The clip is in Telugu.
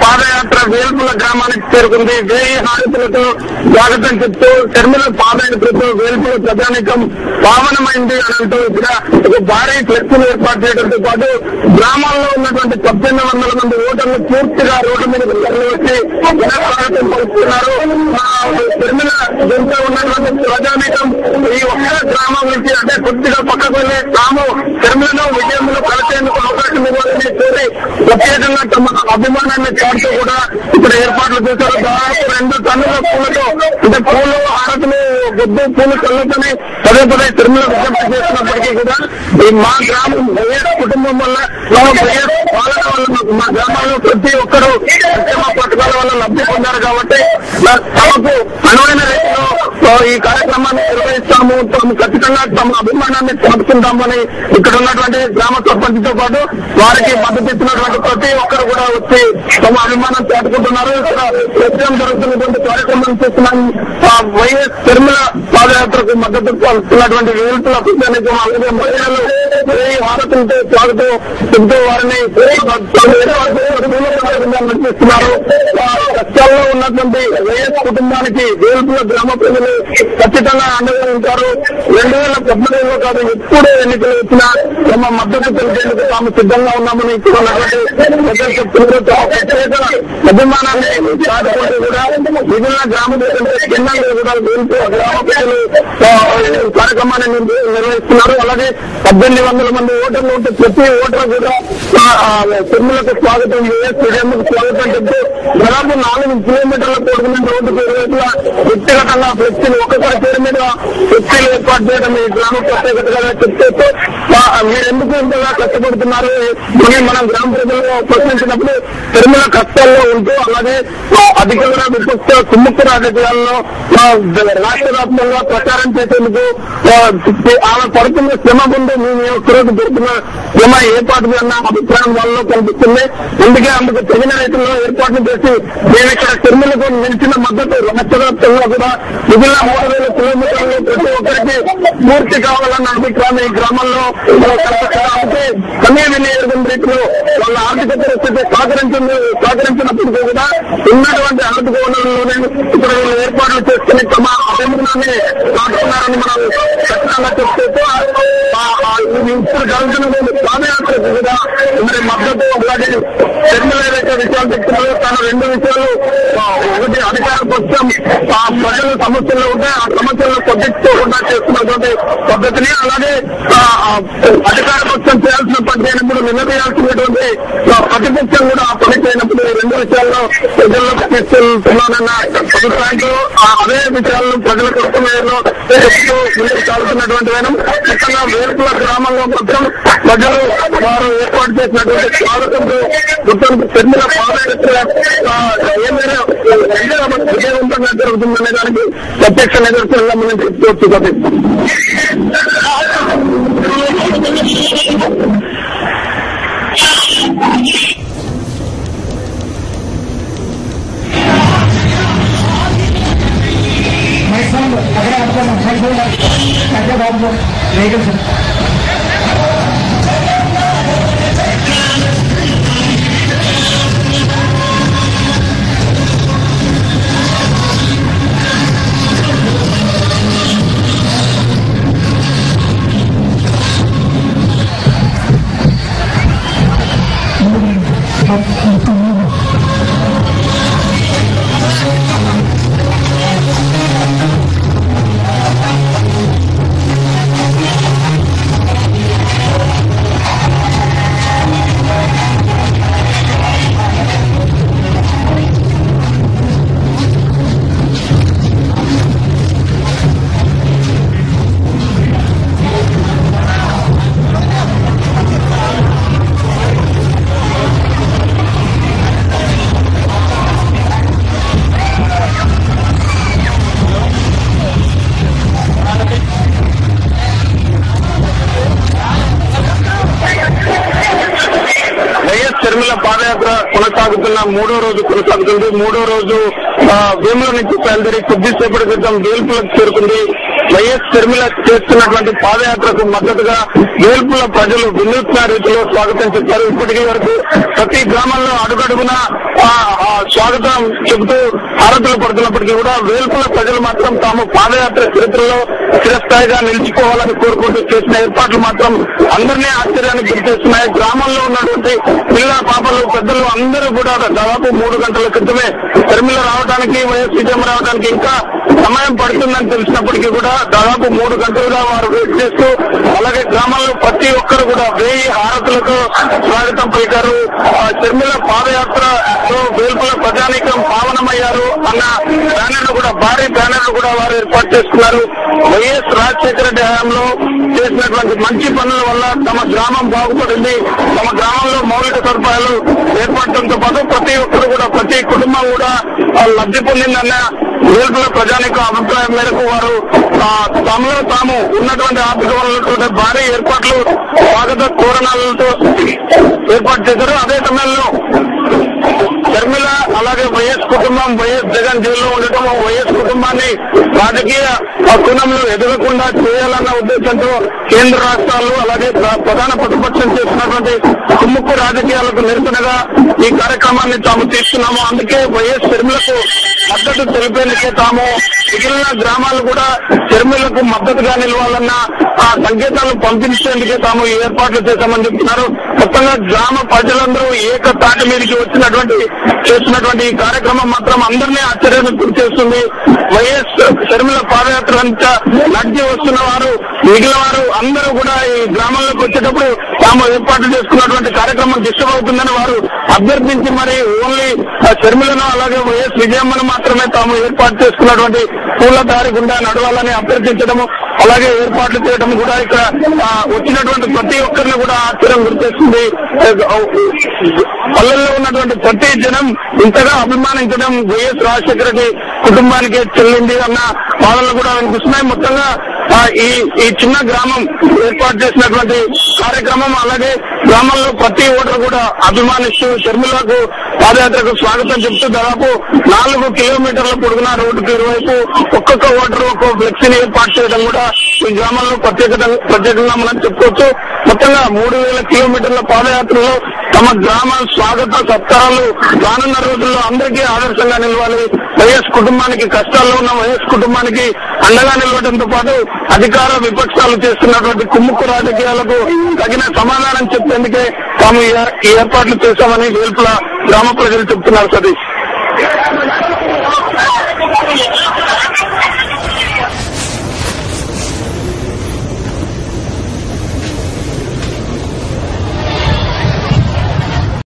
పాదయాత్ర వేల్పుల గ్రామానికి చేరుకుంది. వేయి హారతులతో స్వాగతం చెప్తూ షర్మిల పాదయాత్రతో వేల్పుల ప్రజానికం పావనమైంది అని అంటూ ఇక్కడ ఒక భారీ ఫ్లెక్సీలు ఏర్పాటు చేయడంతో పాటు గ్రామాల్లో ఉన్నటువంటి 1800 మంది ఓటర్లు పూర్తిగా రోడ్డు మీద వచ్చి స్వాగతం పలుకుతున్నారు. షర్మిల వెంట ఉన్నటువంటి ప్రజానికం ఈ ఒక్క గ్రామం నుంచి అంటే కొద్దిగా పక్కకు వెళ్లి తాము షర్మిలను విజయంలో కలిసేందుకు అవకాశం ఇవ్వాలని కోరి ప్రత్యేకంగా తమ అభిమానాన్ని చాటుతూ కూడా ఇక్కడ ఏర్పాట్లు చేశారు. దాదాపు 2 టన్నుల పూలతో అంటే పూలు హారతులు గుడ్డు పూలు కళ్ళతోనే పదే షర్మిల విజ్ఞప్తి చేస్తున్నప్పటికీ కూడా ఈ మా గ్రామం వైఎస్ కుటుంబం వల్ల వైఎస్ పాలన వల్ల మా గ్రామాల్లో ప్రతి ఒక్కరూ సంక్షేమ పథకాల వల్ల లబ్ధి పొందారు కాబట్టి తమకు అనువైన రీతిలో ఈ కార్యక్రమాన్ని నిర్వహిస్తాము, తాము ఖచ్చితంగా తమ అభిమానాన్ని చాటుకుంటామని ఇక్కడ ఉన్నటువంటి గ్రామ సర్పంచ్తో పాటు వారికి మద్దతు ఇచ్చినటువంటి ప్రతి ఒక్కరు కూడా వచ్చి తమ అభిమానం చాటుకుంటున్నారు. ఇక్కడ ప్రస్తుతం జరుగుతున్నటువంటి కార్యక్రమం చేస్తున్నాం. వైఎస్ షర్మిల పాదయాత్రకు మద్దతు పలుకుతున్నటువంటి వేల్పుల ప్రజానికం అలాగే మహిళలు భారతంతో స్వాగతం చెబుతూ వారిని నడిపిస్తున్నారు. కష్టాల్లో ఉన్నటువంటి వైఎస్ కుటుంబానికి వేల్పుల గ్రామ ప్రజలు ఖచ్చితంగా అండగా ఉంటారు. 2014లో కాదు ఎప్పుడు ఎన్నికలు వచ్చినా తమ మద్దతు తెలిపేందుకు తాము సిద్ధంగా ఉన్నామని ఇక్కడ ఉన్నటువంటి ప్రజలు చెప్తున్నారు. తమ ప్రత్యేక అభిమానాన్ని చాటుకుంటూ కూడా మిగిలిన గ్రామ కేంద్రంలో కూడా వేల్పుల గ్రామ ప్రజలు కార్యక్రమాన్ని నిర్వహిస్తున్నారు. అలాగే 1800 మంది ఓటర్లు ఉంటే ప్రతి ఓటర్ కూడా షర్మిలకు స్వాగతం, స్టేడియంకు స్వాగతం చెప్తూ దాదాపు 4 కిలోమీటర్ల పొడుగున రోడ్డుకు ఇరువైపులా వ్యక్తిగతంగా ఫ్లెక్సీలు ఒక్కసారి పేరు మీద ఫ్లెక్సీలు ఏర్పాటు చేయడం ఈ గ్రామ ప్రత్యేకతగా చెప్తూ మీరు ఎందుకు ఇంతగా కష్టపడుతున్నారు అని మనం గ్రామ ప్రజల్లో ప్రశ్నించినప్పుడు షర్మిల కష్టాల్లో ఉంటూ అలాగే అధికారుల విపక్ష సుముఖ రాజకీయాల్లో రాష్ట్ర వ్యాప్తంగా ప్రచారం చేసేందుకు ఆమె పడుతున్న శ్రమ ముందు మేము ఒక్కరోజు దొరుకుతున్న శ్రమ ఏ పాటు అన్న అభిప్రాయం వాళ్ళలో కనిపిస్తుంది. అందుకే అందుకు తగిన రైతుల్లో ఏర్పాట్లు చేసి మేము ఇక్కడ షర్మిలకు నిలిచిన మద్దతు రాష్ట్ర వ్యాప్తంగా కూడా మిగిలిన 3000 కిలోమీటర్లు ప్రతి ఒక్కరికి పూర్తి కావాలన్న అభిప్రాయం ఈ గ్రామంలో సమయ వినియోగం రీతిలో వాళ్ళ ఆర్థిక పరిస్థితి సహకరించినప్పటికీ కూడా ఉన్నటువంటి ఆర్థిక వనరుల్లోనే ఇక్కడ వీళ్ళు ఏర్పాట్లు చేసుకుని తమ అభిమానాన్ని కాటుకున్నారని మనం ఖచ్చితంగా చెప్తూ ఇప్పుడు జరుగుతున్న పాదయాత్రకు కూడా మరి మద్దతు అలాగే షర్మిల ఏదైతే విషయాలు చెప్తున్నారో తను 2 విషయాలు ఒకటి అధికార పక్షం ప్రజల సమస్యలు ఉంటే ఆ సమస్యలను కొట్టించుకోకుండా చేస్తున్నటువంటి పద్ధతిని అలాగే అధికార పక్షం చేయాల్సిన పని చేయనప్పుడు నిలదీయాల్సినటువంటి ప్రతిపక్షం కూడా ఆ పని చేయనప్పుడు 2 విషయాల్లో ప్రజల్లోకి తీసుకెళ్తున్నానన్న అభిప్రాయంతో అదే విషయాలను ప్రజల కోసం చెప్తూ ముందుకు సాగుతున్నటువంటి వేణం ఖచ్చితంగా వేల్పుల గ్రామంలో మొత్తం ప్రజలు వారు ఏర్పాటు చేసినటువంటి స్వాగతంతో మొత్తం షర్మిల పాదయాత్ర ఏమైనా విజయవంతంగా జరుగుతుందనే దానికి ప్రత్యక్ష నిదర్శనంగా మనం చెప్పుకోవచ్చు. अगर आपको షర్మిల పాదయాత్ర కొనసాగుతున్న 3వ రోజు కొనసాగుతుంది. 3వ రోజు వేముల నుంచి బయలుదేరి కొద్దిసేపటి క్రితం వేల్పులకు చేరుకుంది. వైఎస్ షర్మిల చేస్తున్నటువంటి పాదయాత్రకు మద్దతుగా వేల్పుల ప్రజలు వినూత్న రీతిలో స్వాగతం చెప్పారు. ఇప్పటికీ వరకు ప్రతి గ్రామంలో అడుగడుగున స్వాగతం చెబుతూ హారతులు పడుతున్నప్పటికీ కూడా వేల్పుల ప్రజలు మాత్రం తాము పాదయాత్ర చరిత్రలో చిరస్థాయిగా నిలిచిపోవాలని కోరుకుంటూ చేసిన ఏర్పాట్లు మాత్రం అందరినీ ఆశ్చర్యానికి గురిచేస్తున్నాయి. గ్రామంలో ఉన్నటువంటి పిల్ల పాపలు పెద్దలు అందరూ కూడా దాదాపు 3 గంటల క్రితమే షర్మిల రావడానికి వైఎస్ విజయం రావడానికి ఇంకా సమయం పడుతుందని తెలిసినప్పటికీ కూడా దాదాపు 3 గంటలుగా వారు వెయిట్ చేస్తూ అలాగే గ్రామంలో ప్రతి ఒక్కరు కూడా 1000 హారతులతో స్వాగతం పలికారు. షర్మిల పాదయాత్రలో వేల్పుల ప్రజానీకం పావనమయ్యారు అన్న బ్యానర్లు కూడా భారీ బ్యానర్లు కూడా వారు ఏర్పాటు చేసుకున్నారు. వైఎస్ రాజశేఖర రెడ్డి హయాంలో చేసినటువంటి మంచి పనుల వల్ల తమ గ్రామం బాగుపడింది, తమ గ్రామంలో మౌలిక సదుపాయాలు ఏర్పడటంతో పాటు ప్రతి ఒక్కరు కూడా ప్రతి కుటుంబం కూడా లబ్ధి పొందిందన్న వేల్పుల ప్రజానీకం అభిప్రాయం మేరకు వారు తమలో తాము ఉన్నటువంటి ఆర్థిక వనరులతో భారీ ఏర్పాట్లు స్వాగత తోరణాలతో ఏర్పాటు చేశారు. అదే సమయంలో షర్మిల అలాగే వైఎస్ కుటుంబం వైఎస్ జగన్ జైల్లో ఉండటం వైఎస్ కుటుంబాన్ని రాజకీయ కోణంలో ఎదగకుండా చేయాలన్న ఉద్దేశంతో కేంద్ర రాష్ట్రాలు అలాగే ప్రధాన ప్రతిపక్షం చేస్తున్నటువంటి కుమ్ముక్కు రాజకీయాలకు నిరసనగా ఈ కార్యక్రమాన్ని తాము తీసుకున్నాము. అందుకే వైఎస్ షర్మిలకు మద్దతు తెలిపేందుకే తాము మిగిలిన గ్రామాలు కూడా షర్మిలకు మద్దతుగా నిలవాలన్న ఆ సంకేతాలు పంపించేందుకే తాము ఏర్పాట్లు చేశామని చెప్తున్నారు. మొత్తంగా గ్రామ ప్రజలందరూ ఏకతాటి మీదకి చేస్తున్నటువంటి ఈ కార్యక్రమం మాత్రం అందరినీ ఆశ్చర్యానికి గురి చేస్తుంది. వైఎస్ షర్మిల పాదయాత్ర అంతా నడిచి వస్తున్న వారు మిగిలిన వారు అందరూ కూడా ఈ గ్రామంలోకి వచ్చేటప్పుడు తాము ఏర్పాటు చేసుకున్నటువంటి కార్యక్రమం డిస్టర్బ్ అవుతుందని వారు అభ్యర్థించి మరి ఓన్లీ షర్మిలను అలాగే వైఎస్ విజయమ్మను మాత్రమే తాము ఏర్పాటు చేసుకున్నటువంటి పూల దారి గుండా నడవాలని అభ్యర్థించడము అలాగే ఏర్పాట్లు చేయడం కూడా ఇక్కడ వచ్చినటువంటి ప్రతి ఒక్కరిని కూడా ఆశ్చర్యం గురిచేస్తుంది. పల్లెల్లో ఉన్నటువంటి ప్రతి జనం ఇంతగా అభిమానించడం వైఎస్ రాజశేఖర రెడ్డి కుటుంబానికే చెల్లింది అన్న వాదనలు కూడా వినిపిస్తున్నాయి. మొత్తంగా ఈ చిన్న గ్రామం ఏర్పాటు చేసినటువంటి కార్యక్రమం అలాగే గ్రామంలో ప్రతి ఓటర్ కూడా అభిమానిస్తూ షర్మిలకు పాదయాత్రకు స్వాగతం చెప్తూ దాదాపు 4 కిలోమీటర్ల పొడుగున రోడ్డుకు ఇరువైపు ఒక్కొక్క ఓటరు ఒక్కొక్క ఫ్లెక్సీని ఏర్పాటు చేయడం కూడా ఈ గ్రామంలో ప్రత్యేకంగా మనం చెప్పుకోవచ్చు. మొత్తంగా 3000 కిలోమీటర్ల పాదయాత్రలో తమ గ్రామ స్వాగత సత్కారాలు రానున్న రోజుల్లో అందరికీ ఆదర్శంగా నిలవాలి. వైఎస్ కుటుంబానికి కష్టాల్లో ఉన్న వైఎస్ కుటుంబానికి అండగా నిలవడంతో పాటు అధికార విపక్షాలు చేస్తున్నటువంటి కుమ్ముక్కు రాజకీయాలకు తగిన సమాధానం చెప్పేందుకే తాము ఈ ఏర్పాట్లు చేశామని వేల్పుల గ్రామ ప్రజలు చెప్తున్నారు. సతీష్.